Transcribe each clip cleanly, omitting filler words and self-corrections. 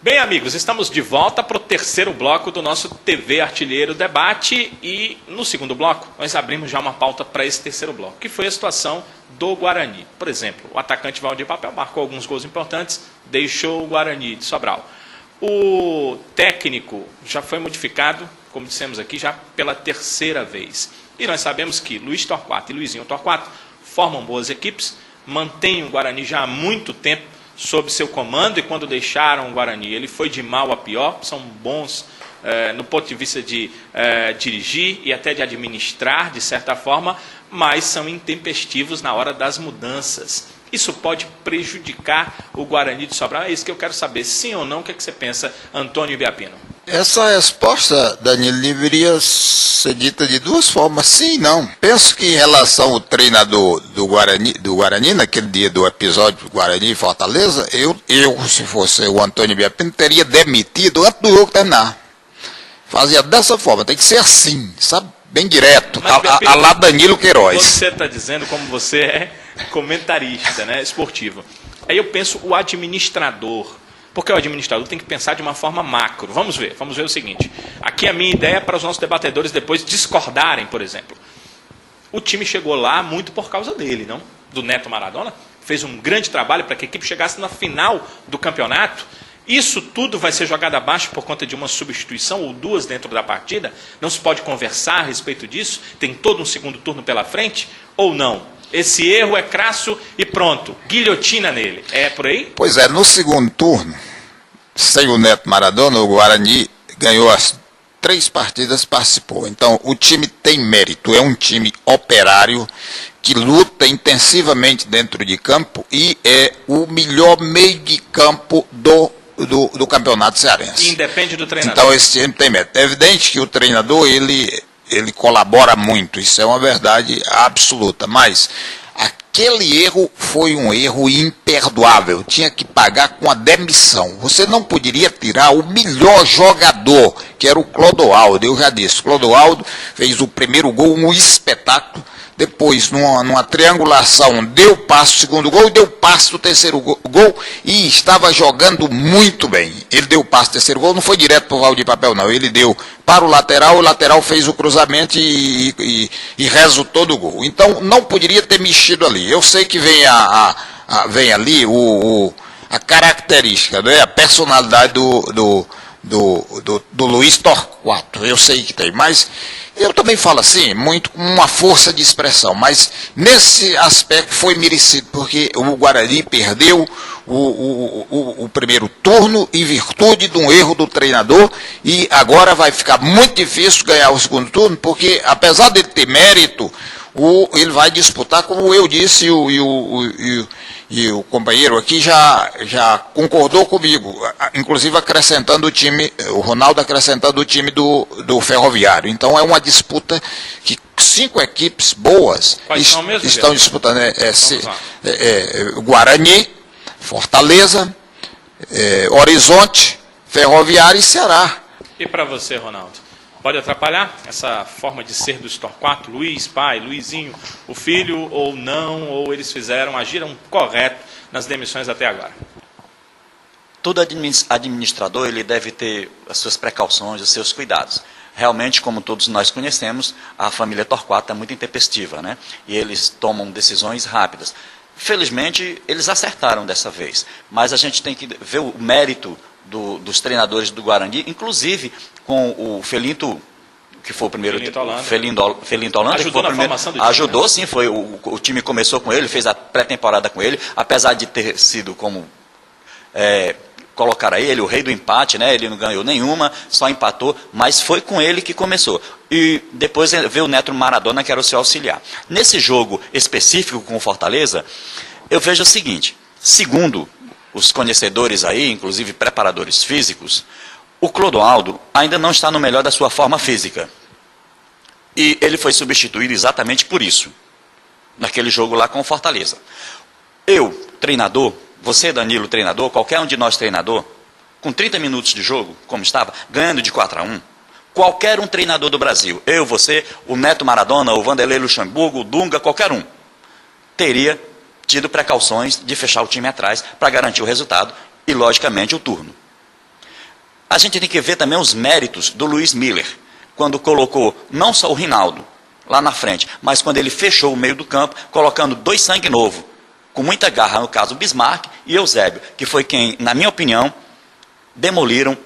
Bem, amigos, estamos de volta para o terceiro bloco do nosso TV Artilheiro Debate e no segundo bloco nós abrimos já uma pauta para esse terceiro bloco, que foi a situação do Guarani. Por exemplo, o atacante Valdir Papel marcou alguns gols importantes, deixou o Guarani de Sobral. O técnico já foi modificado, como dissemos aqui, já pela terceira vez. E nós sabemos que Luiz Torquato e Luizinho Torquato formam boas equipes, mantêm o Guarani já há muito tempo sob seu comando, e quando deixaram o Guarani, ele foi de mal a pior. São bons no ponto de vista de dirigir e até de administrar, de certa forma, mas são intempestivos na hora das mudanças. Isso pode prejudicar o Guarani de Sobral? É isso que eu quero saber, sim ou não. O que é que você pensa, Antônio Biapino? Essa resposta, Danilo, deveria ser dita de duas formas, sim e não. Penso que em relação ao treinador do Guarani, naquele dia do episódio do Guarani e Fortaleza, eu, se fosse o Antônio Biapino, teria demitido antes do jogo terminar. Fazia dessa forma, tem que ser assim, sabe? Bem direto, a lá Danilo Queiroz. Você está dizendo como você é comentarista, né, esportivo. Aí eu penso o administrador, porque o administrador tem que pensar de uma forma macro. Vamos ver o seguinte. Aqui a minha ideia é para os nossos debatedores depois discordarem, por exemplo. O time chegou lá muito por causa dele, não? Do Neto Maradona. Fez um grande trabalho para que a equipe chegasse na final do campeonato. Isso tudo vai ser jogado abaixo por conta de uma substituição ou duas dentro da partida? Não se pode conversar a respeito disso? Tem todo um segundo turno pela frente? Ou não? Esse erro é crasso e pronto, guilhotina nele. É por aí? Pois é, no segundo turno, sem o Neto Maradona, o Guarani ganhou as 3 partidas, participou. Então, o time tem mérito, é um time operário que luta intensivamente dentro de campo e é o melhor meio de campo do campeonato cearense. Independe do treinador. Então, esse time tem mérito. É evidente que o treinador, ele colabora muito, isso é uma verdade absoluta, mas aquele erro foi um erro imperdoável, tinha que pagar com a demissão. Você não poderia tirar o melhor jogador, que era o Clodoaldo. Eu já disse, Clodoaldo fez o primeiro gol, um espetáculo. Depois, numa triangulação, deu passe o segundo gol, deu passe o terceiro gol e estava jogando muito bem. Ele deu passe o terceiro gol, não foi direto para o Valdir Papel, não. Ele deu para o lateral fez o cruzamento e resultou do gol. Então, não poderia ter mexido ali. Eu sei que vem ali a característica, né? A personalidade do Luiz Torquato. Eu sei que tem, mas eu também falo assim, muito com uma força de expressão, mas nesse aspecto foi merecido, porque o Guarani perdeu o primeiro turno em virtude de um erro do treinador, e agora vai ficar muito difícil ganhar o segundo turno, porque apesar dele ter mérito, ele vai disputar, como eu disse, e o companheiro aqui já concordou comigo, inclusive acrescentando o time, o Ronaldo acrescentando o time do Ferroviário. Então é uma disputa que 5 equipes boas estão disputando. Guarani, Fortaleza, Horizonte, Ferroviário e Ceará. E para você, Ronaldo? Pode atrapalhar essa forma de ser do Torquato, Luiz, pai, Luizinho, o filho, ou não, ou eles agiram correto nas demissões até agora? Todo administrador ele deve ter as suas precauções, os seus cuidados. Realmente, como todos nós conhecemos, a família Torquato é muito intempestiva, né? E eles tomam decisões rápidas. Felizmente, eles acertaram dessa vez, mas a gente tem que ver o mérito dos treinadores do Guarani, inclusive com o Felinto, que foi o primeiro. Felinto Holanda. Ajudou na formação do time? Ajudou, sim. O time começou com ele, fez a pré-temporada com ele, apesar de ter sido como colocar ele, o rei do empate, né? Ele não ganhou nenhuma, só empatou, mas foi com ele que começou. E depois veio o Neto Maradona, que era o seu auxiliar. Nesse jogo específico com o Fortaleza, eu vejo o seguinte: segundo os conhecedores aí, inclusive preparadores físicos, o Clodoaldo ainda não está no melhor da sua forma física. E ele foi substituído exatamente por isso, naquele jogo lá com o Fortaleza. Eu, treinador, você, Danilo, treinador, qualquer um de nós, treinador, com 30 minutos de jogo, como estava, ganhando de 4-1, qualquer um treinador do Brasil, eu, você, o Neto Maradona, o Vanderlei Luxemburgo, o Dunga, qualquer um, teria tido precauções de fechar o time atrás para garantir o resultado e, logicamente, o turno. a gente tem que ver também os méritos do Luiz Miller, quando colocou não só o Rinaldo lá na frente, mas quando ele fechou o meio do campo, colocando 2 sangue novo, com muita garra, no caso Bismarck e Eusébio, que foi quem, na minha opinião, demoliram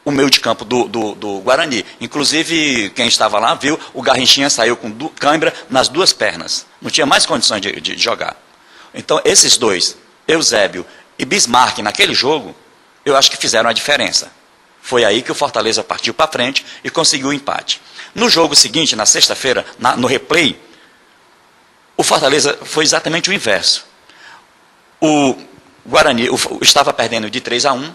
o meio de campo do Guarani. Inclusive, quem estava lá viu, o Garrinchinha saiu com cãibra nas 2 pernas. Não tinha mais condições de jogar. Então, esses 2, Eusébio e Bismarck, naquele jogo, eu acho que fizeram a diferença. Foi aí que o Fortaleza partiu para frente e conseguiu o empate. No jogo seguinte, na sexta-feira, no replay, o Fortaleza foi exatamente o inverso. O Guarani estava perdendo de 3-1.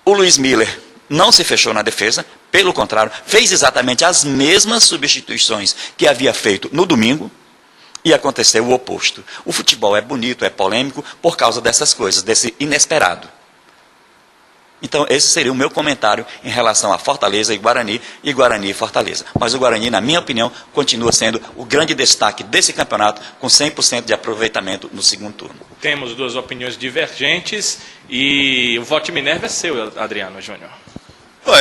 O Luiz Miller não se fechou na defesa, pelo contrário, fez exatamente as mesmas substituições que havia feito no domingo, e aconteceu o oposto. O futebol é bonito, é polêmico, por causa dessas coisas, desse inesperado. Então, esse seria o meu comentário em relação a Fortaleza e Guarani e Fortaleza. Mas o Guarani, na minha opinião, continua sendo o grande destaque desse campeonato, com 100% de aproveitamento no segundo turno. Temos 2 opiniões divergentes e o voto de Minerva é seu, Adriano Júnior.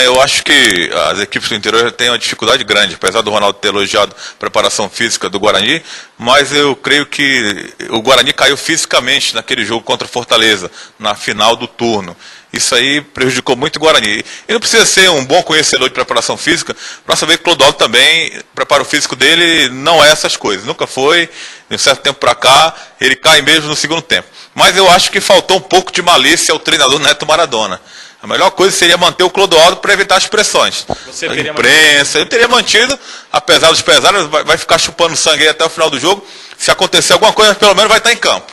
Eu acho que as equipes do interior têm uma dificuldade grande, apesar do Ronaldo ter elogiado a preparação física do Guarani, mas eu creio que o Guarani caiu fisicamente naquele jogo contra o Fortaleza, na final do turno. Isso aí prejudicou muito o Guarani. E não precisa ser um bom conhecedor de preparação física para saber que o Clodoaldo também, o preparo físico dele não é essas coisas. Nunca foi, de um certo tempo para cá, ele cai mesmo no segundo tempo. Mas eu acho que faltou um pouco de malícia ao treinador Neto Maradona. A melhor coisa seria manter o Clodoaldo para evitar as pressões. Você teria imprensa, eu teria mantido, apesar dos pesares, vai ficar chupando sangue aí até o final do jogo. Se acontecer alguma coisa, pelo menos vai estar em campo.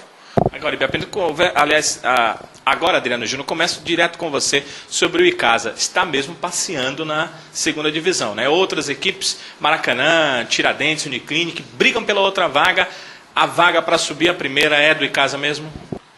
Agora, Ibiapino, aliás, agora, Adriano Júnior, começo direto com você sobre o Icasa. Está mesmo passeando na segunda divisão, né? Outras equipes, Maracanã, Tiradentes, Uniclinic, brigam pela outra vaga. A vaga para subir a primeira é do Icasa mesmo?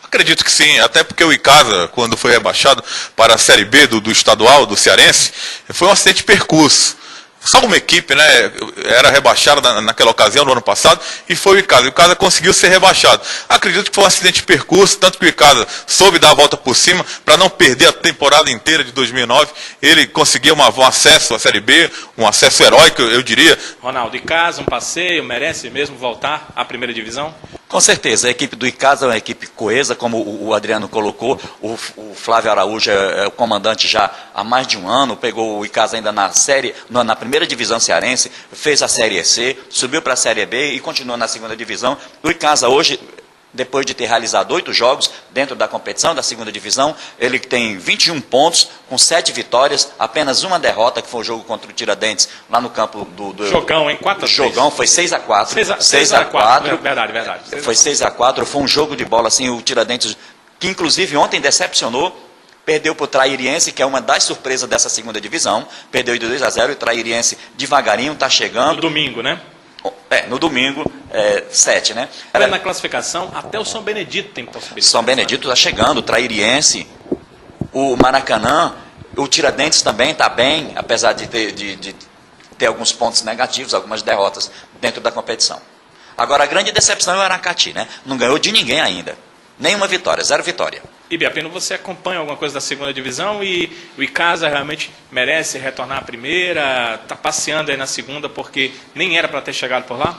Acredito que sim, até porque o Icasa, quando foi rebaixado para a Série B do estadual, do Cearense, foi um acidente de percurso. Só uma equipe, né, era rebaixada naquela ocasião, no ano passado, e foi o Icasa. O Icasa conseguiu ser rebaixado. Acredito que foi um acidente de percurso, tanto que o Icasa soube dar a volta por cima, para não perder a temporada inteira de 2009. Ele conseguiu um acesso à Série B, um acesso heróico, eu diria. Ronaldo, Icasa, um passeio, merece mesmo voltar à primeira divisão? Com certeza, a equipe do Icasa é uma equipe coesa, como o Adriano colocou. O Flávio Araújo é o comandante já há mais de um ano, pegou o Icasa ainda na primeira divisão cearense, fez a Série C, subiu para a Série B e continua na segunda divisão. O Icasa hoje, depois de ter realizado 8 jogos dentro da competição da segunda divisão, ele tem 21 pontos, com 7 vitórias, apenas uma derrota, que foi o jogo contra o Tiradentes, lá no campo do Jogão, hein? 4-3. Jogão, foi 6-4. 6-4. Verdade. Foi 6-4, foi um jogo de bola, assim, o Tiradentes, que inclusive ontem decepcionou, perdeu para o Trairiense, que é uma das surpresas dessa segunda divisão, perdeu de 2-0, e o Trairiense devagarinho está chegando. No domingo, né? No domingo, 7, né? Na classificação, até o São Benedito tem possibilidade. São Benedito está chegando, o Trairiense, o Maracanã, o Tiradentes também está bem, apesar de ter alguns pontos negativos, algumas derrotas dentro da competição. Agora, a grande decepção é o Aracati, né? Não ganhou de ninguém ainda. Nenhuma vitória, 0 vitória. Ibiapino, você acompanha alguma coisa da segunda divisão e o Icasa realmente merece retornar à primeira? Está passeando aí na segunda porque nem era para ter chegado por lá?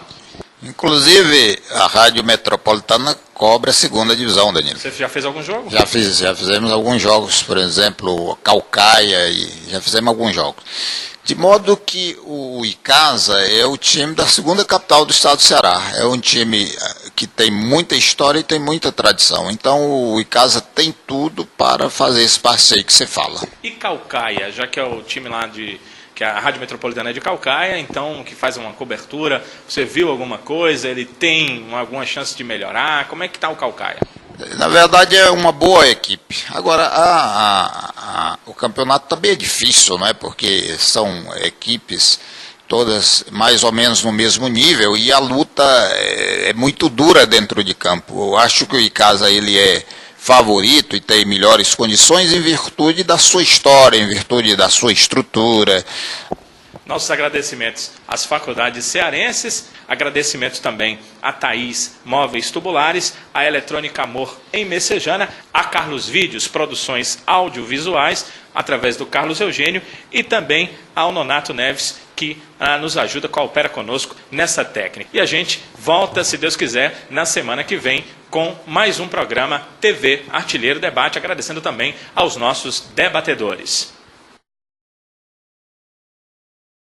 Inclusive, a Rádio Metropolitana cobra a segunda divisão, Danilo. Você já fez algum jogo? Já fizemos alguns jogos, por exemplo, Caucaia, e já fizemos alguns jogos. De modo que o Icasa é o time da segunda capital do estado do Ceará. É um time que tem muita história e tem muita tradição. Então o Icasa tem tudo para fazer esse passeio que você fala. E Caucaia, já que é o time lá que a Rádio Metropolitana é de Caucaia, então que faz uma cobertura, você viu alguma coisa? Ele tem alguma chance de melhorar? Como é que está o Caucaia? Na verdade é uma boa equipe. Agora, o campeonato também é difícil, não é? Porque são equipes todas mais ou menos no mesmo nível e a luta é muito dura dentro de campo. Eu acho que o Icasa ele é favorito e tem melhores condições em virtude da sua história, em virtude da sua estrutura. Nossos agradecimentos às faculdades cearenses, agradecimentos também a Thaís Móveis Tubulares, a Eletrônica Amor em Messejana, a Carlos Vídeos, produções audiovisuais, através do Carlos Eugênio, e também ao Nonato Neves, que nos ajuda, coopera conosco nessa técnica. E a gente volta, se Deus quiser, na semana que vem, com mais um programa TV Artilheiro Debate, agradecendo também aos nossos debatedores.